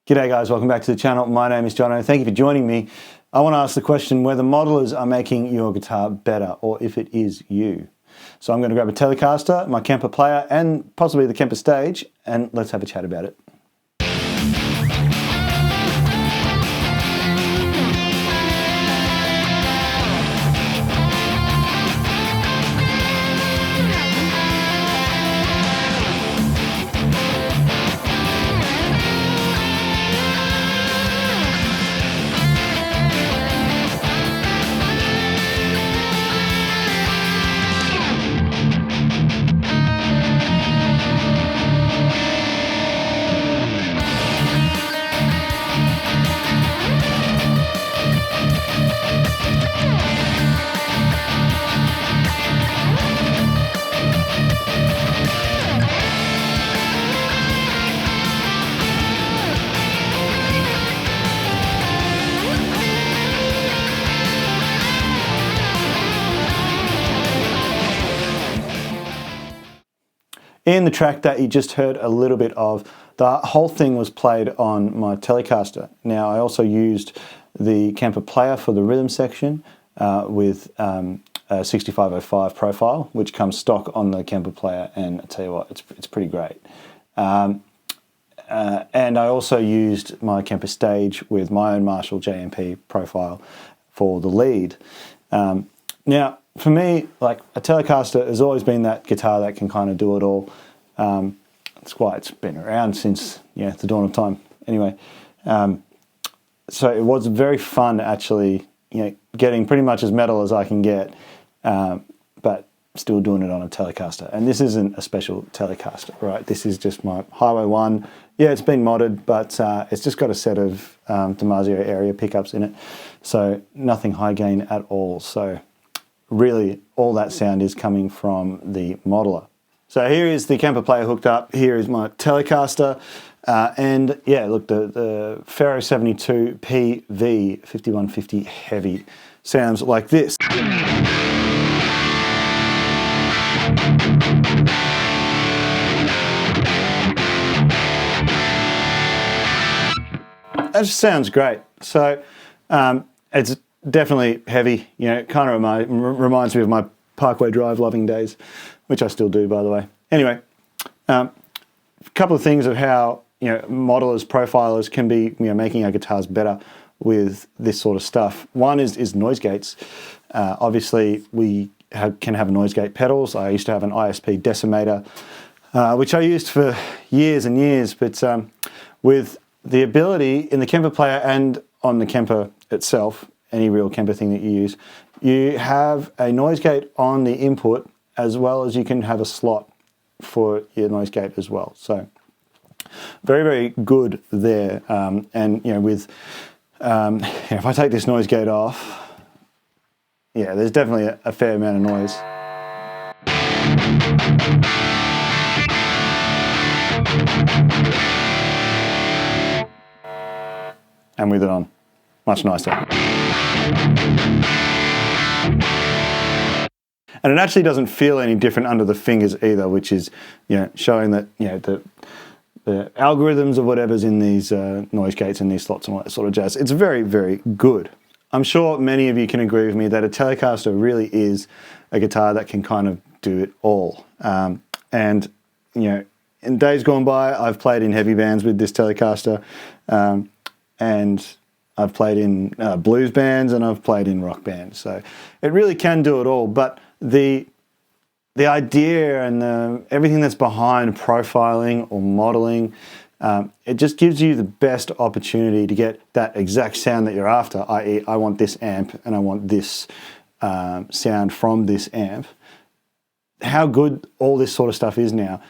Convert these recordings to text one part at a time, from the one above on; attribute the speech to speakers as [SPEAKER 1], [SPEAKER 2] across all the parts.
[SPEAKER 1] G'day guys, welcome back to the channel. My name is Jono. Thank you for joining me. I want to ask the question whether modelers are making your guitar better or if it is you. So I'm going to grab a Telecaster, my Kemper player and possibly the Kemper stage, and let's have a chat about it. In the track that you just heard a little bit of, the whole thing was played on my Telecaster. Now I also used the Kemper player for the rhythm section with a 6505 profile, which comes stock on the Kemper player, and I tell you what, it's pretty great. And I also used my Kemper stage with my own Marshall JMP profile for the lead. Now, for me, like, a Telecaster has always been that guitar that can kind of do it all. It's been around since the dawn of time. Anyway, so it was very fun actually, getting pretty much as metal as I can get, but still doing it on a Telecaster. And this isn't a special Telecaster, right? This is just my Highway 1. Yeah, it's been modded, but it's just got a set of Damasio area pickups in it, so nothing high gain at all. So really, all that sound is coming from the modeler. So here is the Kemper player hooked up. Here is my Telecaster. And yeah, look, the Faro 72 PV 5150 heavy sounds like this. That just sounds great. So it's definitely heavy, kind of reminds me of my Parkway Drive loving days, which I still do, by the way. Anyway, a couple of things of how modelers, profilers can be making our guitars better with this sort of stuff. One is noise gates. Obviously, we can have noise gate pedals. I used to have an ISP decimator, which I used for years and years, but with the ability in the Kemper player and on the Kemper itself, any real Kemper thing that you use, you have a noise gate on the input, as well as you can have a slot for your noise gate as well. So very, very good there. And with if I take this noise gate off, there's definitely a fair amount of noise. And with it on, much nicer. And it actually doesn't feel any different under the fingers either, which is showing that the algorithms of whatever's in these noise gates and these slots and all that sort of jazz. It's very, very good. I'm sure many of you can agree with me that a Telecaster really is a guitar that can kind of do it all. And in days gone by, I've played in heavy bands with this Telecaster, and I've played in blues bands and I've played in rock bands. So it really can do it all. But the idea and everything that's behind profiling or modeling, it just gives you the best opportunity to get that exact sound that you're after, i.e. I want this amp and I want this sound from this amp. How good all this sort of stuff is now,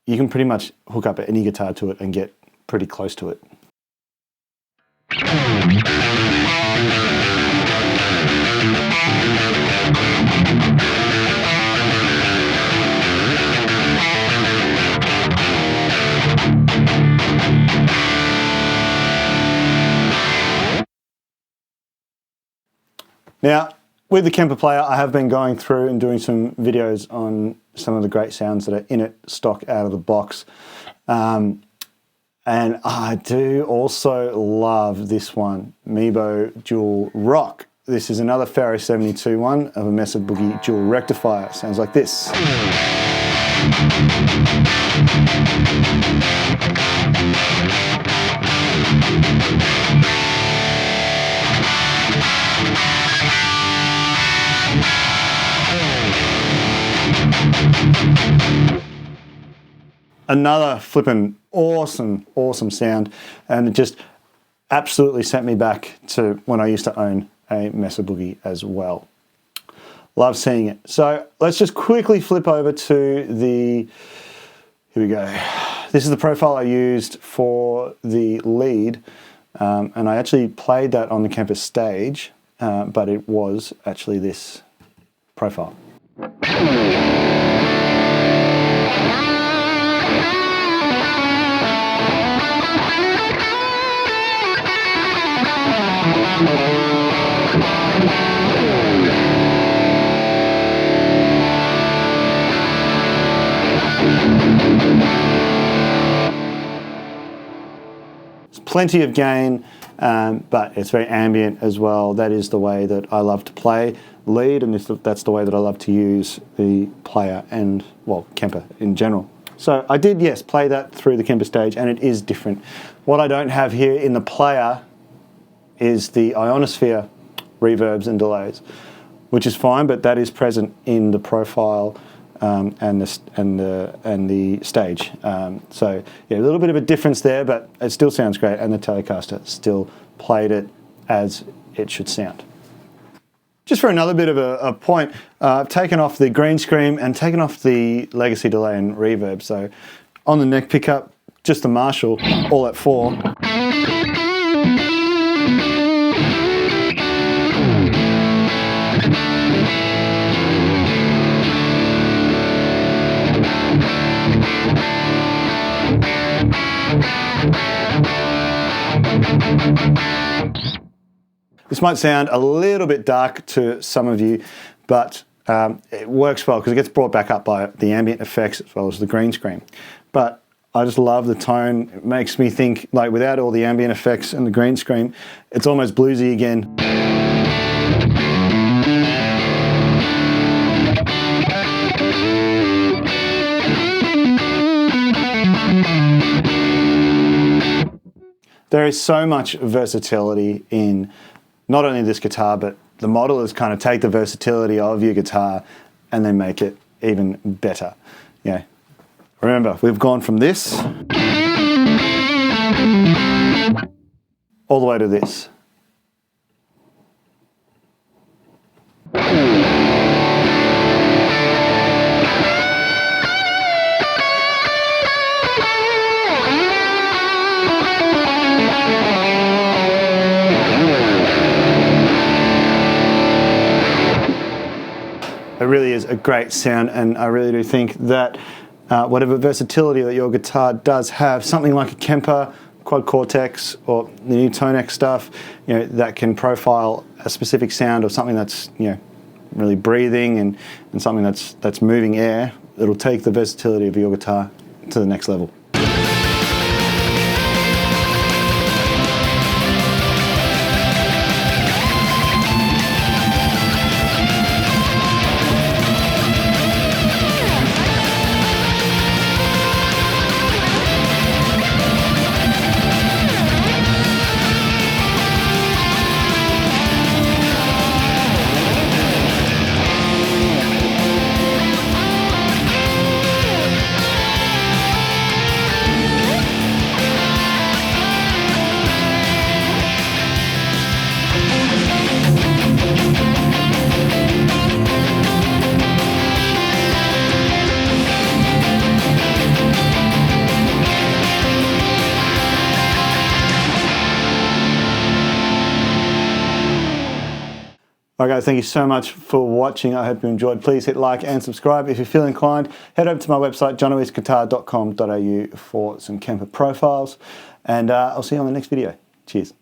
[SPEAKER 1] you can pretty much hook up any guitar to it and get pretty close to it. Now, with the Kemper player, I have been going through and doing some videos on some of the great sounds that are in it, stock out of the box. And I do also love this one, Meebo Dual Rock. This is another Pharaoh 72 one of a Mesa Boogie dual rectifier. Sounds like this. Another flippin' awesome sound, and it just absolutely sent me back to when I used to own a Mesa Boogie as well. Love seeing it. So let's just quickly flip over to the, here we go. This is the profile I used for the lead, and I actually played that on the Kemper stage, but it was actually this profile. Plenty of gain, but it's very ambient as well. That is the way that I love to play lead, and that's the way that I love to use the player and, well, Kemper in general. So I did, yes, play that through the Kemper stage, and it is different. What I don't have here in the player is the ionosphere reverbs and delays, which is fine, but that is present in the profile and the stage. So yeah, a little bit of a difference there, but it still sounds great, and the Telecaster still played it as it should sound. Just for another bit of a point, I've taken off the green screen and taken off the legacy delay and reverb. So on the neck pickup, just the Marshall, all at 4. This might sound a little bit dark to some of you, but it works well because it gets brought back up by the ambient effects as well as the green screen. But I just love the tone. It makes me think, like, without all the ambient effects and the green screen, it's almost bluesy again. There is so much versatility in not only this guitar, but the modelers kind of take the versatility of your guitar and they make it even better. Yeah. Remember, we've gone from this all the way to this. It really is a great sound, and I really do think that whatever versatility that your guitar does have, something like a Kemper Quad Cortex or the new Tonex stuff, you know, that can profile a specific sound or something that's, you know, really breathing and something that's moving air, it'll take the versatility of your guitar to the next level. Alright guys, thank you so much for watching. I hope you enjoyed. Please hit like and subscribe. If you feel inclined, head over to my website, johnowitguitar.com.au for some Kemper profiles. And I'll see you on the next video. Cheers.